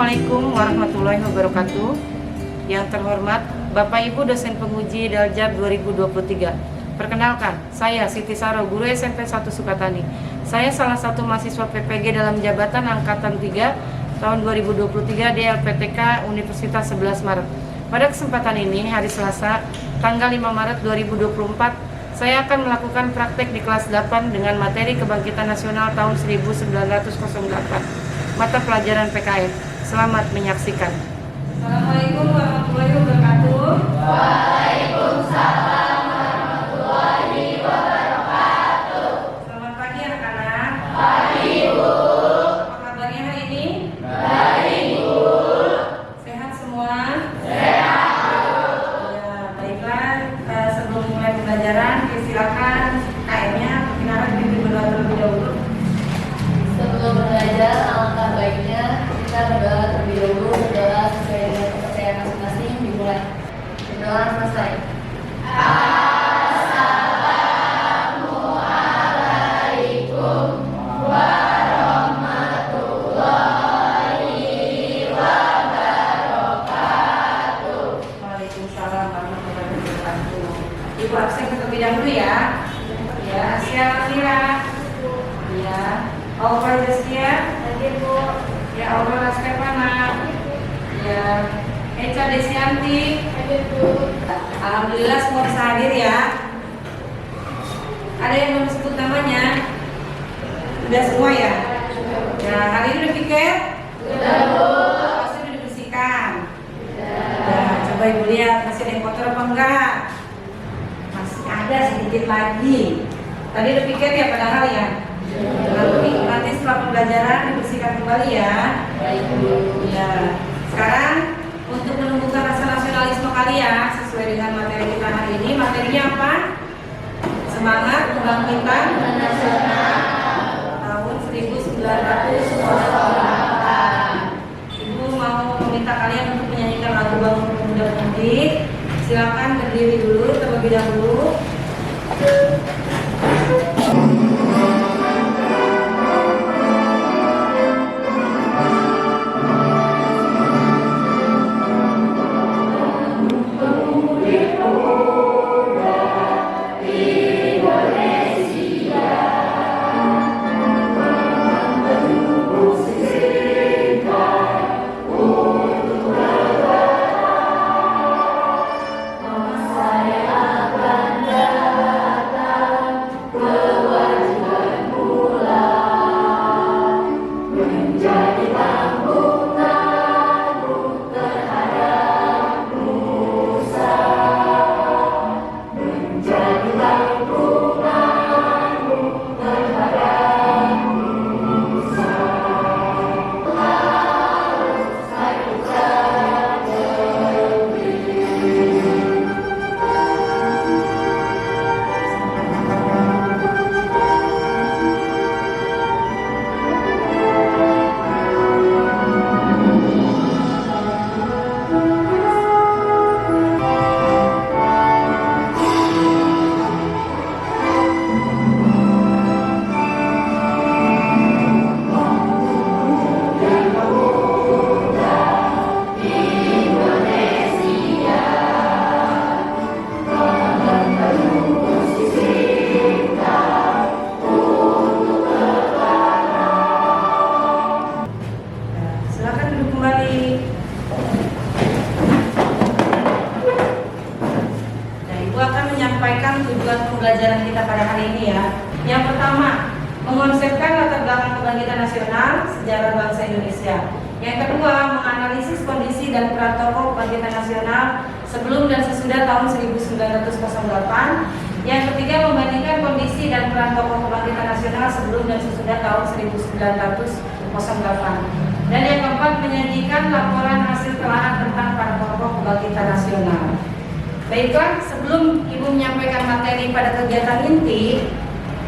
Assalamualaikum warahmatullahi wabarakatuh. Yang terhormat Bapak Ibu dosen penguji Daljab 2023. Perkenalkan, saya Siti Saro, guru SMP 1 Sukatani. Saya salah satu mahasiswa PPG dalam jabatan Angkatan 3 tahun 2023 di LPTK Universitas 11 Maret. Pada kesempatan ini, hari Selasa, tanggal 5 Maret 2024, saya akan melakukan praktek di kelas 8 dengan materi Kebangkitan Nasional tahun 1908, mata pelajaran PKN. Selamat menyaksikan. Assalamualaikum warahmatullahi wabarakatuh. Waalaikumsalam warahmatullahi wabarakatuh. Selamat pagi anak-anak. Pagi, Bu. Apa kabarnya hari ini? Baik, Bu. Sehat semua? Sehat, Bu. Ya, baiklah. Sebelum mulai pembelajaran, silakan KM-nya perkenalan diri berdoa terlebih dahulu. Sebelum belajar, alangkah baiknya kita berdoa terlebih dahulu. Berdoa sesuai dengan kepercayaan masing-masing. Dimulai. Berdoa selesai. Assalamualaikum warahmatullahi wabarakatuh. Waalaikumsalam warahmatullahi wabarakatuh. Ibu absen terlebih dahulu ya. Ya, siap siap. Ya, Aurora Zaskia. Hadir, Bu. Ya, Aurora Stefana. Ya, Eca Desianti. Hadir, Bu. Alhamdulillah semua bisa hadir ya. Ada yang belum sebut namanya? Sudah semua ya? Ya, hari ini udah pikir? Sudah, Bu. Pasti udah dibersihkan. Ya, coba ibu lihat masih ada yang kotor apa enggak? Masih ada sedikit lagi. Tadi udah pikir ya padahal ya. Nanti setelah pembelajaran dibersihkan kembali ya. Baik, Bu. Ya. Sekarang untuk menumbuhkan rasa nasionalisme kalian sesuai dengan materi kita hari ini, materinya apa? Semangat kebangkitan Nasional tahun 1908. Ibu mau meminta kalian untuk menyanyikan lagu Bangun Pemuda Pemudi. Silakan berdiri dulu terlebih dahulu. Silakan duduk kembali. Nah, Ibu akan menyampaikan tujuan pembelajaran kita pada hari ini ya. Yang pertama, mengonsepkan latar belakang kebangkitan nasional, sejarah bangsa Indonesia. Yang kedua, menganalisis kondisi dan peran tokoh kebangkitan nasional sebelum dan sesudah tahun 1908. Yang ketiga, membandingkan kondisi dan peran tokoh kebangkitan nasional sebelum dan sesudah tahun 1908. Dan yang keempat, menyajikan laporan hasil telaah tentang para tokoh kebangkitan nasional. Baiklah, sebelum Ibu menyampaikan materi pada kegiatan inti,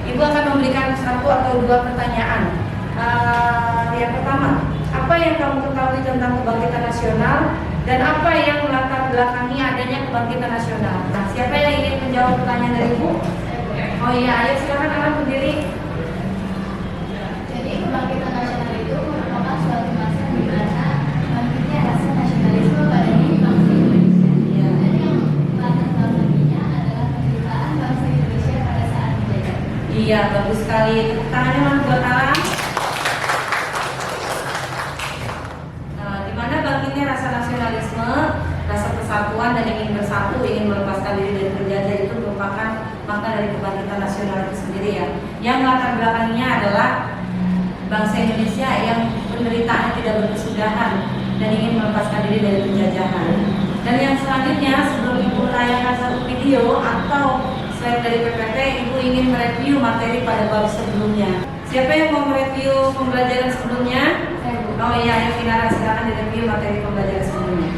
Ibu akan memberikan satu atau dua pertanyaan. Yang pertama, apa yang kamu ketahui tentang kebangkitan nasional dan apa yang melatar belakangi adanya kebangkitan nasional? Nah, siapa yang ingin menjawab pertanyaan dari Ibu? Oh iya, ayo silakan anak berdiri. Jadi kebangkitan nasional itu merupakan suatu masa di mana Iya, bagus sekali. Tepuk tangannya mana buat Alam. Di mana bangkitnya rasa nasionalisme, rasa persatuan dan ingin bersatu, ingin melepaskan diri dari penjajah itu merupakan makna dari kebangkitan nasional itu sendiri ya. Yang latar belakangnya adalah bangsa Indonesia yang penderitaannya tidak berkesudahan dan ingin melepaskan diri dari penjajahan. Dan yang selanjutnya, sebelum Ibu menayangkan satu video atau slide dari PPT, Ibu ingin mereview materi pada bab sebelumnya. Siapa yang mau mereview pembelajaran sebelumnya? Oh iya, yang Kinara, silakan direview materi pembelajaran sebelumnya.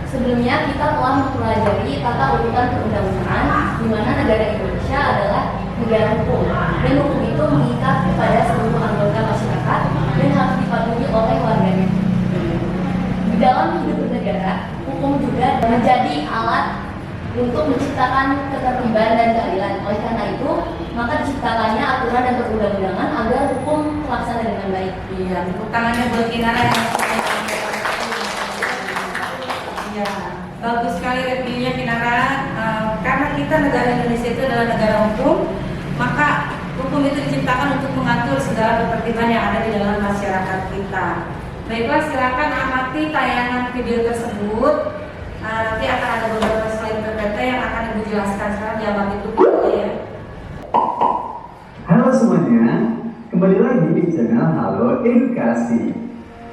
Sebelumnya kita telah mempelajari tata urutan perundang-undangan di mana negara Indonesia adalah negara hukum dan hukum itu mengikat kepada seluruh anggota masyarakat dan harus dipatuhi oleh warganya. Di dalam hidup bernegara, hukum juga menjadi alat untuk menciptakan ketertiban dan keadilan. Oleh karena itu, maka diciptakannya aturan dan perundang-undangan agar hukum terlaksana dengan baik. Iya, tepuk tangannya buat Kinara yang ya, bagus sekali reviewnya Kinara. Karena kita negara Indonesia itu adalah negara hukum, maka hukum itu diciptakan untuk mengatur segala ketertiban yang ada di dalam masyarakat kita. Baiklah, silakan amati tayangan video tersebut. Nanti akan ada beberapa slide PPT yang akan Ibu jelaskan. Sekarang diamati dulu ya. Halo semuanya, kembali lagi di channel Halo Edukasi.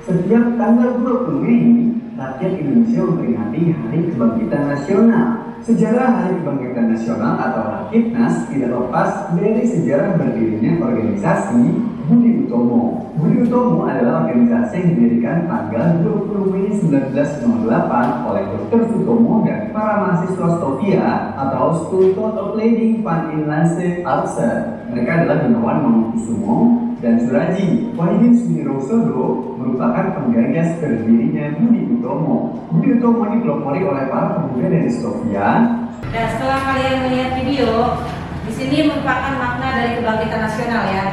Setiap tanggal 20 Mei, rakyat Indonesia memperingati Hari Kebangkitan Nasional. Sejarah Hari Kebangkitan Nasional atau Rakitnas tidak lepas dari sejarah berdirinya organisasi Budi Utomo. Budi Utomo adalah organisasi yang didirikan tanggal 20 Mei 1908 oleh Dr. Sutomo dan para mahasiswa Stovia atau Student of Leading Van Inlandse Artsen. Mereka adalah Gunawan Mangunkusumo dan Suraji. Wahidin Sumirosodo merupakan penggagas berdirinya Budi Utomo. Budi Utomo dipelopori oleh para pemuda dari Stovia. Dan setelah kalian melihat video, di sini merupakan makna dari kebangkitan nasional ya.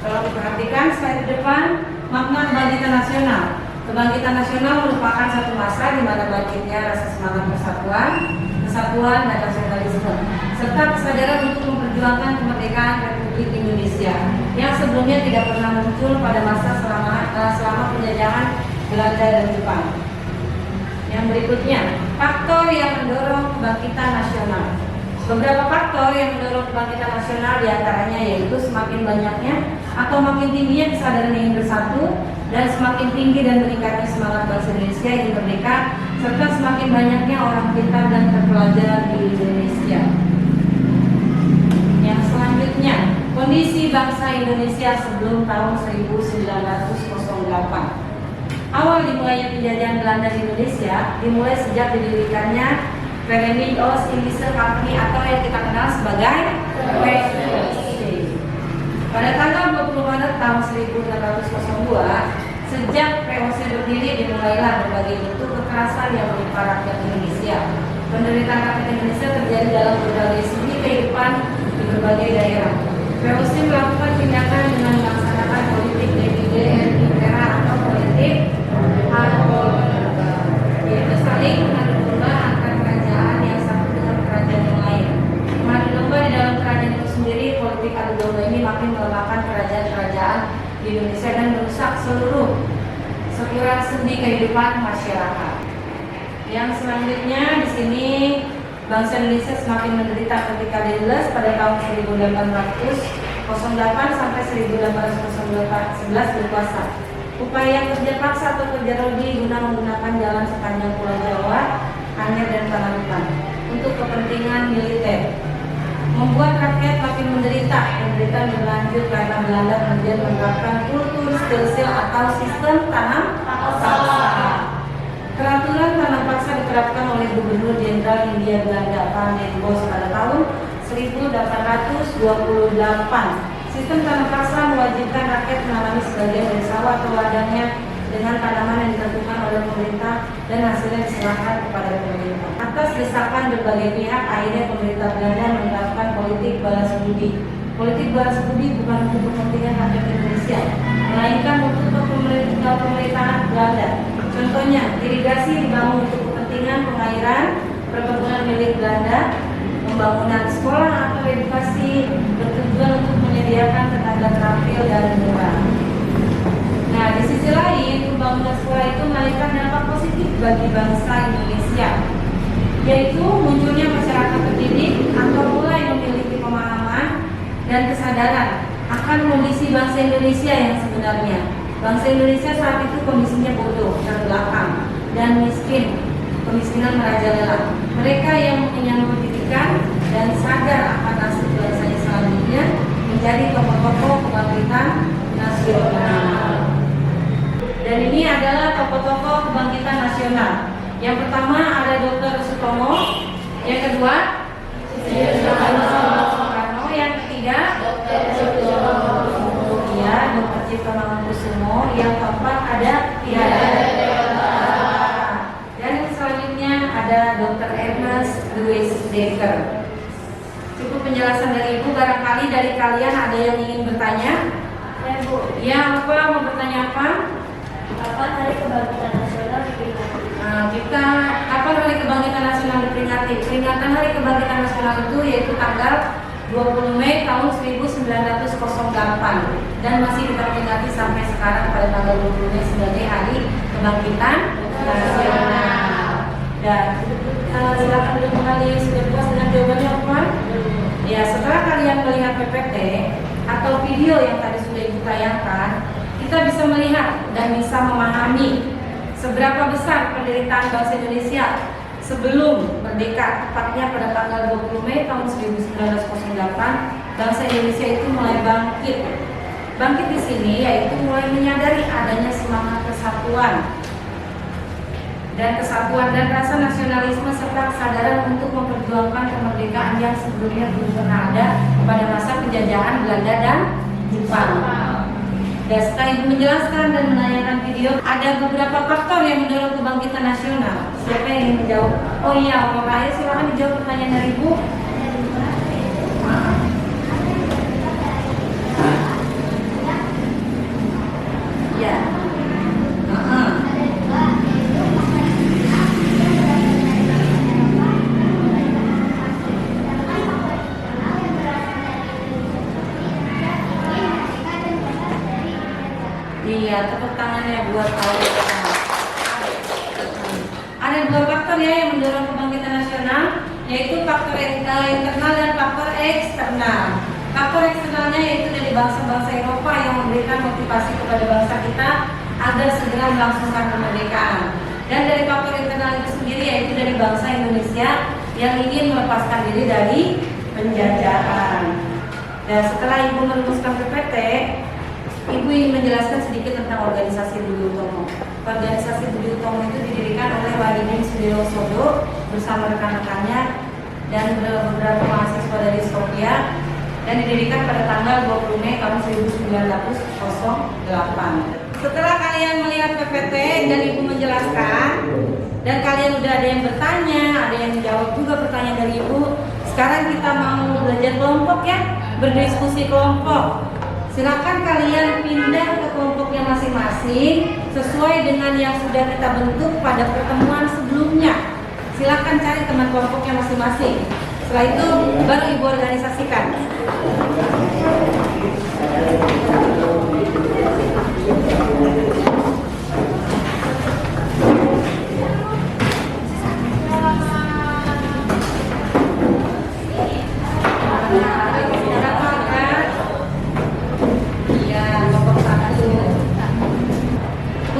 Kalau diperhatikan slide depan, makna kebangkitan nasional. Kebangkitan nasional merupakan satu masa di mana bangkitnya rasa semangat persatuan, kesatuan dan nasionalisme, serta kesadaran untuk memperjuangkan kemerdekaan Republik Indonesia yang sebelumnya tidak pernah muncul pada masa selama penjajahan Belanda dan Jepang. Yang berikutnya, faktor yang mendorong kebangkitan nasional. Beberapa faktor yang mendorong kebangkitan nasional diantaranya yaitu semakin banyaknya atau makin tingginya kesadaran ingin bersatu dan semakin tinggi dan meningkatnya semangat bangsa Indonesia ingin merdeka serta semakin banyaknya orang pintar dan terpelajar di Indonesia. Yang selanjutnya, kondisi bangsa Indonesia sebelum tahun 1908. Awal dimulainya penjajahan Belanda di Indonesia dimulai sejak didirikannya Verenigde Oost-Indische Compagnie atau yang kita kenal sebagai VOC. Pada tanggal 20 Maret tahun 1902, sejak VOC berdiri dimulailah berbagai bentuk kekerasan yang menimpa rakyat Indonesia. Penderitaan rakyat Indonesia terjadi dalam berbagai segi kehidupan di berbagai daerah. VOC melakukan tindakan dengan melaksanakan politik era atau politik yaitu saling mengadu domba antara kerajaan yang satu dengan kerajaan yang lain. Mengadu domba di dalam kerajaan itu sendiri, politik adu domba ini makin melemahkan kerajaan-kerajaan di Indonesia dan merusak seluruh sendi kehidupan masyarakat. Yang selanjutnya di sini bangsa Indonesia semakin menderita ketika dilindas pada tahun 1808 sampai 1811 berkuasa. Upaya kerja paksa atau kerja lobby guna menggunakan jalan sepanjang Pulau Jawa, Anyer dan Pangandaran untuk kepentingan militer membuat rakyat makin menderita. Penderitaan berlanjut karena Belanda kemudian menerapkan kultur stilsil atau sistem tanam paksa. Peraturan tanam paksa diterapkan oleh Gubernur Jenderal Hindia Belanda Van den Bosch pada tahun 1828. Sistem tanam paksa mewajibkan rakyat menanami sebagian dari sawah atau ladangnya dengan tanaman yang ditentukan oleh pemerintah dan hasilnya diserahkan kepada pemerintah. Atas desakan berbagai pihak, akhirnya pemerintah Belanda menerapkan politik balas budi. Politik balas budi bukan untuk kepentingan rakyat Indonesia, melainkan untuk pemerintahan Belanda. Contohnya, irigasi dibangun untuk kepentingan pengairan perkebunan milik Belanda, pembangunan sekolah atau edukasi bertujuan adil dan murah. Nah, di sisi lain, pembangunan sekolah itu melahirkan dampak positif bagi bangsa Indonesia, yaitu munculnya masyarakat terdidik atau mulai memiliki pemahaman dan kesadaran akan kondisi bangsa Indonesia yang sebenarnya. Bangsa Indonesia saat itu kondisinya bodoh, terbelakang, dan miskin, kemiskinan merajalela. Mereka yang mengenyam pendidikan dan sadar akan nasib bangsanya selanjutnya menjadi tokoh-tokoh kebangkitan nasional. Dan ini adalah tokoh-tokoh kebangkitan nasional. Yang pertama ada Dr. Sutomo, yang kedua Soekarno, yang ketiga Dr. Cipto Mangunkusumo, yang keempat ada dan selanjutnya ada Dr. Ernest Louis Dekker. Cukup penjelasan dari Ibu, barangkali dari kalian ada yang ingin bertanya? Ya Bu, Ya, apa mau bertanya apa? kapan Hari Kebangkitan Nasional diperingati? Kapan Hari Kebangkitan Nasional diperingati? Peringatan Hari Kebangkitan Nasional itu yaitu tanggal 20 Mei tahun 1908 dan masih kita peringati sampai sekarang pada tanggal 20 Mei sebagai Hari Kebangkitan Nasional. Dan silakan dulu kalian sudah puas dengan jawabannya apa? Ya, setelah kalian melihat PPT atau video yang tadi sudah Ibu tayangkan, kita bisa melihat dan bisa memahami seberapa besar penderitaan bangsa Indonesia sebelum merdeka, tepatnya pada tanggal 20 Mei tahun 1908, bangsa Indonesia itu mulai bangkit. Bangkit di sini yaitu mulai menyadari adanya semangat kesatuan dan rasa nasionalisme serta kesadaran untuk memperjuangkan kemerdekaan yang sebelumnya belum pernah ada pada masa penjajahan Belanda dan Jepang. Dan setelah Ibu menjelaskan dan menanyakan video, ada beberapa faktor yang mendorong kebangkitan nasional. Siapa yang ingin menjawab? Oh iya, Pak Ayo silakan dijawab pertanyaan dari Ibu. Ya. Iya, tepuk tangannya buat kalian. Ada dua faktor ya yang mendorong kebangkitan nasional, yaitu faktor internal dan faktor eksternal. Faktor eksternalnya yaitu dari bangsa-bangsa Eropa yang memberikan motivasi kepada bangsa kita agar segera melangsungkan kemerdekaan. Dan dari faktor internal itu sendiri yaitu dari bangsa Indonesia yang ingin melepaskan diri dari penjajahan. Dan setelah Ibu merumuskan PPT, Ibu ingin menjelaskan sedikit tentang organisasi Budi Utomo. Organisasi Budi Utomo itu didirikan oleh Wahidin Sudirosodo bersama rekan-rekannya dan beberapa mahasiswa dari Sofia dan didirikan pada tanggal 20 Mei tahun 1908. Setelah kalian melihat PPT dan Ibu menjelaskan dan kalian udah ada yang bertanya, ada yang menjawab juga pertanyaan dari Ibu. Sekarang kita mau belajar kelompok ya, berdiskusi kelompok. Silakan kalian pindah ke kelompoknya masing-masing sesuai dengan yang sudah kita bentuk pada pertemuan sebelumnya. Silakan cari teman kelompoknya masing-masing. Setelah itu baru Ibu organisasikan.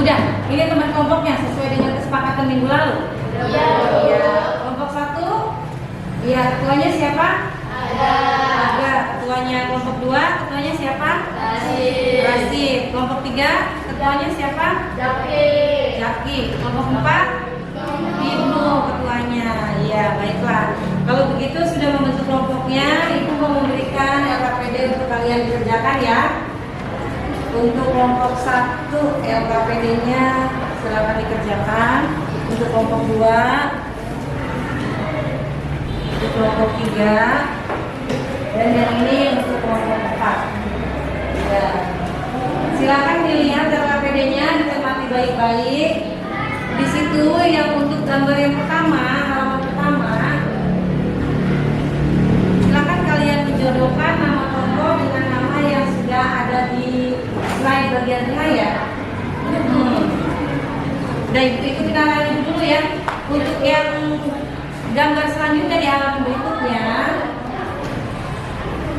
Udah, ini teman kelompoknya sesuai dengan kesepakatan minggu lalu. Iya. Kelompok 1, iya ketuanya siapa? Ada. Ketuanya kelompok 2, ketuanya siapa? Rasid. Kelompok 3, ketuanya siapa? Jaki. Kelompok 4, Ibnu ketuanya. Iya, baiklah. Kalau begitu sudah membentuk kelompoknya, Ibu mau memberikan LKPD untuk kalian dikerjakan ya. Untuk kelompok 1 LKPD-nya silakan dikerjakan. Untuk kelompok 2, untuk kelompok 3, dan yang ini untuk kelompok 4. Ya. Silakan dilihat LKPD-nya, dicermati baik-baik. Di situ yang untuk gambar yang pertama, halaman pertama, silakan kalian menjodohkan nama tokoh dengan nama yang sudah ada di bagian tengah ya. Udah ibu ikutin arahan ibu dulu ya. Untuk yang gambar selanjutnya di halaman berikutnya,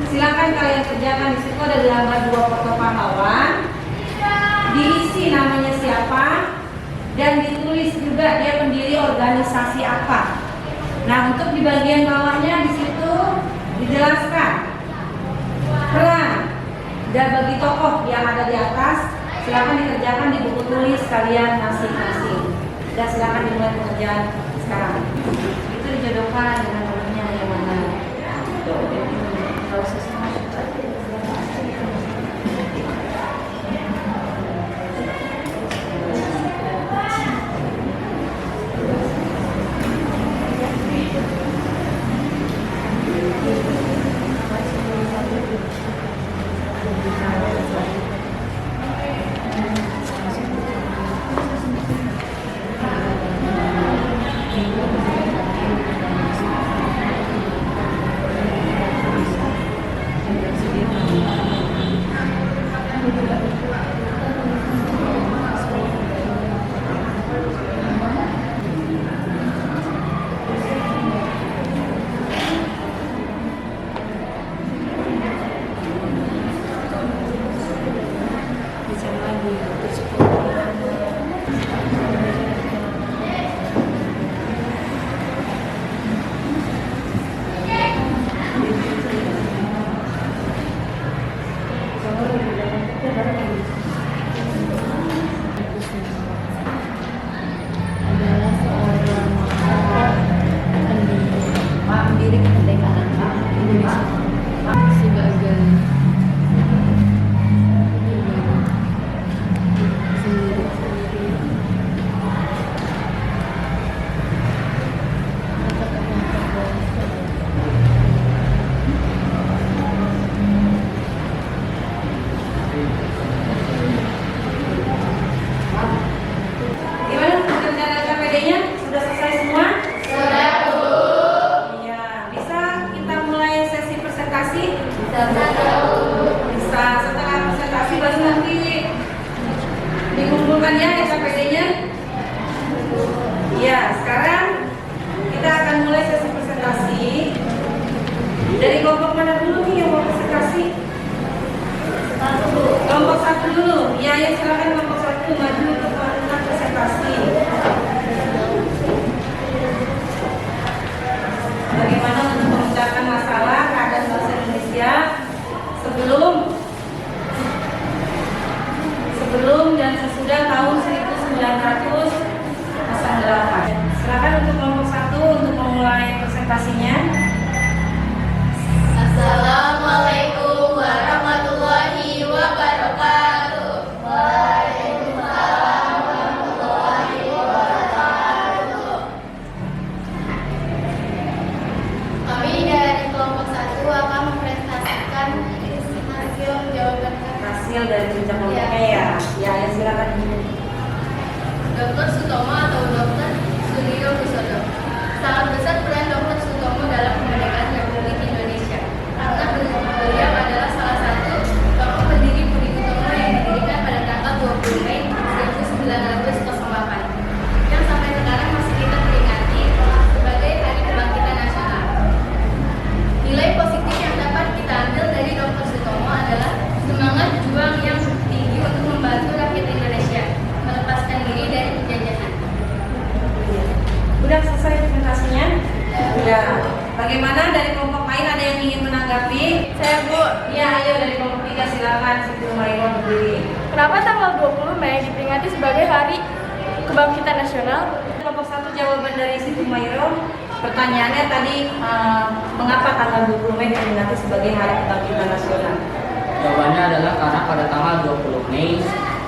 silakan kalian kerjakan. Di situ ada gambar 2 foto pahlawan, diisi namanya siapa, dan ditulis juga dia pendiri organisasi apa. Nah, untuk di bagian bawahnya di situ dijelaskan peran dan bagi tokoh yang ada di atas. Silakan dikerjakan di buku tulis kalian masing-masing. Dan silakan dimulai pekerjaan sekarang. Itu dijodohkan dengan nomornya yang mana. Kalau susah. Bisa setelah presentasi baru nanti dikumpulkan ya SPD-nya. Ya, sekarang kita akan mulai sesi presentasi. Dari kelompok mana dulu nih yang mau presentasi? Kelompok 1 dulu. Ya, silakan kelompok 1 maju untuk melakukan presentasi. Bagaimana untuk memecahkan masalah keadaan bahasa Indonesia sebelum dan sesudah tahun 1908. Silakan untuk kelompok 1 untuk memulai presentasinya. Assalamualaikum warahmatullahi wabarakatuh. Waalaikumsalam warahmatullahi wabarakatuh. Kami dari kelompok 1 akan mempresentasikan hasil jawaban Hasil dari kerja kelompoknya ya. Ya, silakan. Dr. Sutomo atau Dr. Suryo Kusodo. Sangat besar peran Dr. Sutomo dalam kemerdekaan Republik Indonesia karena beliau adalah salah satu tokoh pendiri Budi Utomo yang didirikan pada tanggal 20 Mei 1908 yang sampai sekarang masih kita peringati sebagai Hari Kebangkitan Nasional. Nilai positif yang dapat kita ambil dari Dr. Sutomo adalah semangat juang yang tinggi untuk membantu rakyat Indonesia melepaskan diri dari penjajahan. Udah selesai presentasinya? Ya. Bagaimana dari kelompok lain ada yang ingin menanggapi? Saya Bu, Ya, ayo dari kelompok 3 silakan Siti Umairah berdiri. kenapa tanggal 20 Mei diperingati sebagai Hari Kebangkitan Nasional? Kelompok 1 jawaban dari Siti Umairah. Pertanyaannya tadi mengapa tanggal 20 Mei diperingati sebagai Hari Kebangkitan Nasional? Jawabannya adalah karena pada tanggal 20 Mei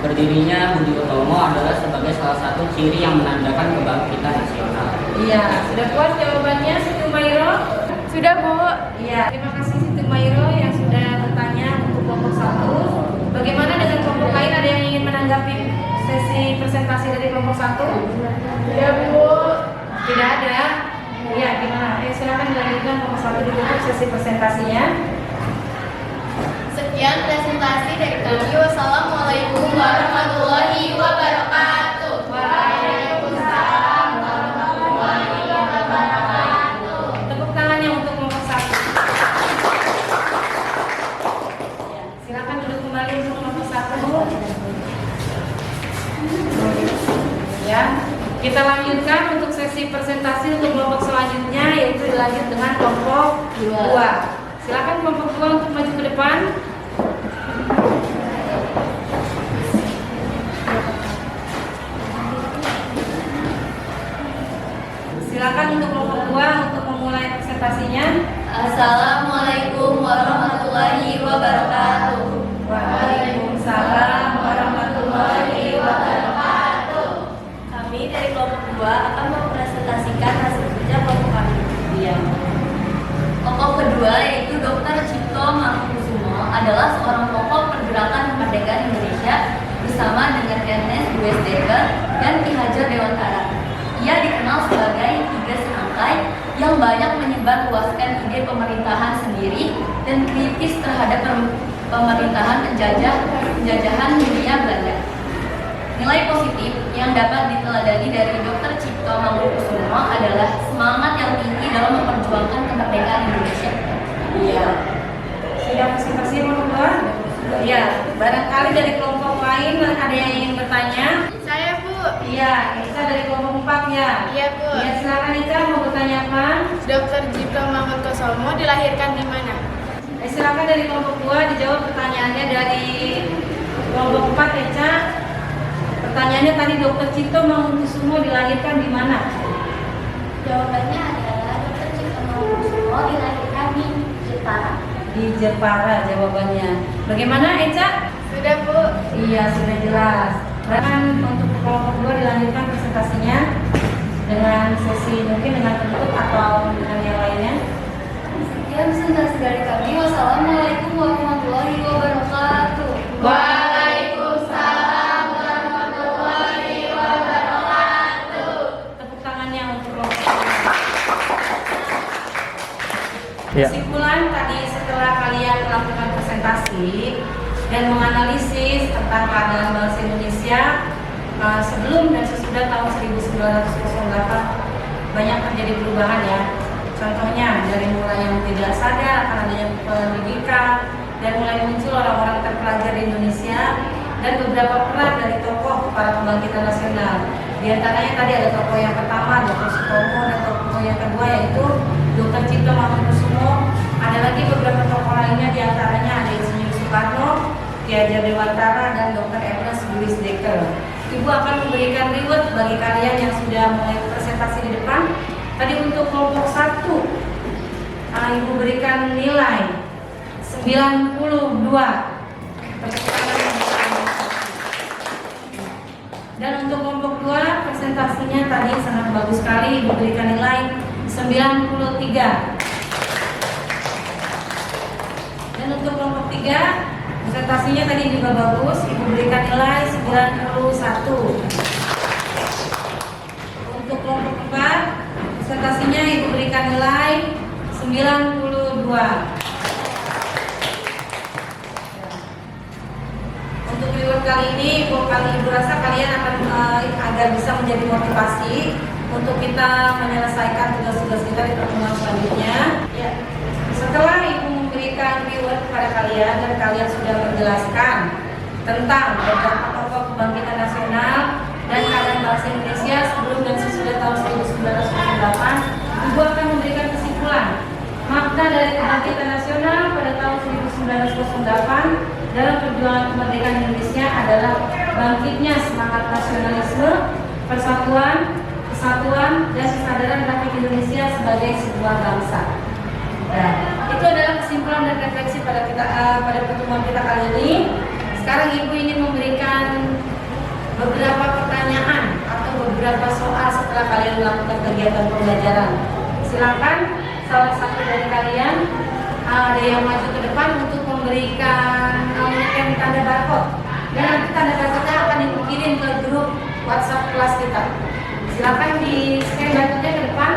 berdirinya Budi Utomo adalah sebagai salah satu ciri yang menandakan kebangkitan nasional. Iya, sudah puas jawabannya Siti Umairah? Sudah Bu. Iya, terima kasih Siti Umairah yang sudah bertanya untuk kelompok 1. Bagaimana dengan kelompok lain, ada yang ingin menanggapi sesi presentasi dari kelompok 1? Sudah Bu. Tidak ada? Iya, gimana? Silakan dilanjutkan kelompok 1 ditutup sesi presentasinya. Sekian presentasi dari kami. Wassalamualaikum warahmatullahi wabarakatuh. Waalaikumsalam warahmatullahi wabarakatuh. Tepuk tangannya untuk kelompok 1. Ya, silakan duduk kembali untuk kelompok 1. Ya, kita lanjutkan untuk sesi presentasi untuk kelompok selanjutnya, yaitu dilanjut dengan kelompok 2. Silakan kelompok 2 untuk maju ke depan. Silakan untuk kelompok 2 untuk memulai presentasinya. Assalamualaikum warahmatullahi wabarakatuh. Waalaikumsalam warahmatullahi wabarakatuh. Kami dari kelompok 2 akan mempresentasikan hasil kerja kelompok kami. Iya. Tokoh kedua yaitu Dr. Cipto Mangunkusumo adalah seorang tokoh pergerakan kemerdekaan Indonesia bersama dengan Ernest W. Dekker dan Ki Hajar Dewantara. Ia dikenal sebagai tiga serangkai yang banyak menyebarluaskan ide pemerintahan sendiri dan kritis terhadap pemerintahan penjajahan dunia Belanda. Nilai positif yang dapat diteladani dari Dr. Cipto Mangunkusumo adalah semangat yang tinggi dalam memperjuangkan kemerdekaan Indonesia. Iya. Sudah presentasi kelompok 2? Iya. Barangkali dari kelompok lain ada yang ingin bertanya? Saya, Bu. Iya, Ica dari kelompok 4 ya. Iya, Bu. Iya, silakan Ica mau bertanya apa? Dr. Cipto Mangunkusumo dilahirkan di mana? Silakan dari kelompok 2 dijawab pertanyaannya dari kelompok 4 Ica. Pertanyaannya tadi Dr. Cipto Mangunkusumo dilahirkan di mana? Jawabannya adalah Dr. Cipto Mangunkusumo dilahirkan di Jepara. Di Jepara jawabannya. Bagaimana Eca? Sudah, Bu. Iya, sudah jelas. Dan untuk kelompok 2 dilanjutkan presentasinya dengan sesi mungkin dengan penutup atau dengan yang lainnya. Sekian presentasi dari kami. Wassalamualaikum warahmatullahi wabarakatuh. Waalaikumsalam warahmatullahi wabarakatuh. Tepuk tangannya untuk kelompok 2. Ya. Kesimpulan tadi setelah kalian melakukan presentasi dan menganalisis tentang keadaan bangsa Indonesia sebelum dan sesudah tahun 1908 banyak terjadi perubahan ya. Contohnya dari mulai yang tidak sadar akan adanya pendidikan dan mulai muncul orang-orang terpelajar di Indonesia dan beberapa peran dari tokoh para pembangkitan nasional. Di antaranya tadi ada tokoh yang pertama Dr. Sutomo dan tokoh yang kedua yaitu Dr. Cipto Mangunkusumo. Ada lagi beberapa tokoh lainnya, di antaranya ada Insinyur Soekarno, Ki Hajar Dewantara dan Dr. Ernest W. Dekker. Ibu akan memberikan reward bagi kalian yang sudah mulai presentasi di depan. Tadi untuk kelompok 1 Ibu berikan nilai 92. Dan untuk kelompok 2 presentasinya tadi sangat bagus sekali, Ibu berikan nilai 93. Dan untuk kelompok 3 presentasinya tadi juga bagus, Ibu berikan nilai 91. Untuk kelompok 4 presentasinya Ibu berikan nilai 92. Untuk reward kali ini, Ibu rasa kalian akan agar bisa menjadi motivasi untuk kita menyelesaikan tugas-tugas kita di pertemuan selanjutnya. Ya. Setelah Ibu memberikan reward kepada kalian dan kalian sudah menjelaskan tentang beberapa tokoh kebangkitan nasional dan keadaan bangsa Indonesia sebelum dan sesudah tahun 1908, Ibu akan memberikan kesimpulan. Makna dari kebangkitan nasional pada tahun 1908 dalam perjuangan kemerdekaan Indonesia adalah bangkitnya semangat nasionalisme, persatuan, kesatuan, dan kesadaran rakyat Indonesia sebagai sebuah bangsa. Nah, itu adalah kesimpulan dan refleksi pada pertemuan kita kali ini. Sekarang Ibu ingin memberikan beberapa pertanyaan atau beberapa soal setelah kalian melakukan kegiatan pembelajaran. Silakan salah satu dari kalian ada yang maju ke depan untuk memberikan tanda barcode. Dan nanti tanda barcode-nya akan Ibu kirim ke grup WhatsApp kelas kita. Silakan di scan barcode-nya ke depan.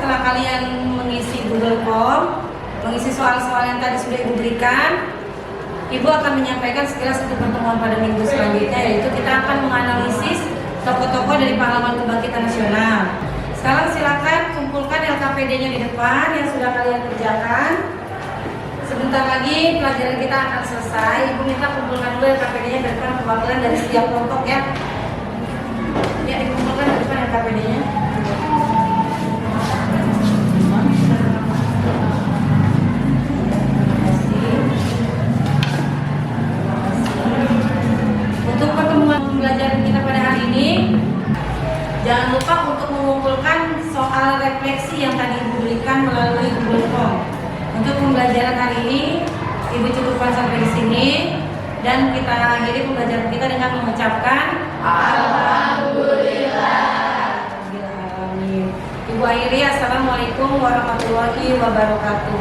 setelah kalian mengisi Google Form, mengisi soal-soal yang tadi sudah Ibu berikan, Ibu akan menyampaikan sekilas untuk pertemuan pada minggu selanjutnya, yaitu kita akan menganalisis tokoh-tokoh dari pahlawan kebangkitan nasional. Sekarang silakan kumpulkan LKPD-nya di depan yang sudah kalian kerjakan. Sebentar lagi pelajaran kita akan selesai. Ibu minta kumpulkan dulu LKPD-nya di depan, perwakilan dari setiap kelompok ya. Ya, dikumpulkan di depan LKPD-nya. Untuk pertemuan pembelajaran kita pada hari ini, jangan lupa untuk mengumpulkan soal refleksi yang tadi Ibu berikan melalui Google Form. Untuk pembelajaran hari ini, Ibu cukupkan sampai di sini dan kita akhiri pembelajaran kita dengan mengucapkan Alhamdulillah. Ibu akhiri, Assalamualaikum warahmatullahi wabarakatuh.